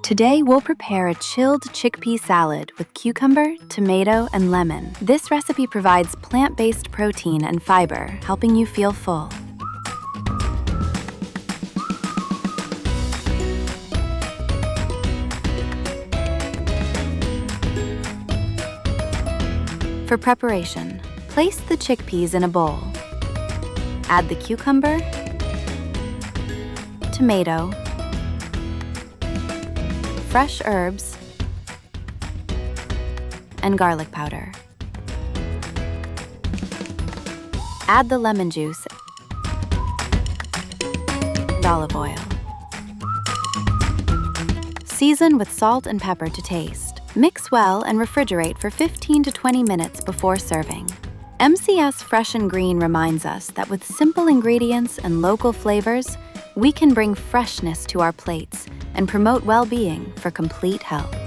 Today, we'll prepare a chilled chickpea salad with cucumber, tomato, and lemon. This recipe provides plant-based protein and fiber, helping you feel full. For preparation, place the chickpeas in a bowl. Add the cucumber, tomato, fresh herbs, and garlic powder. Add the lemon juice and olive oil. Season with salt and pepper to taste. Mix well and refrigerate for 15 to 20 minutes before serving. MCS Fresh and Green reminds us that with simple ingredients and local flavors, we can bring freshness to our plates and promote well-being for complete health.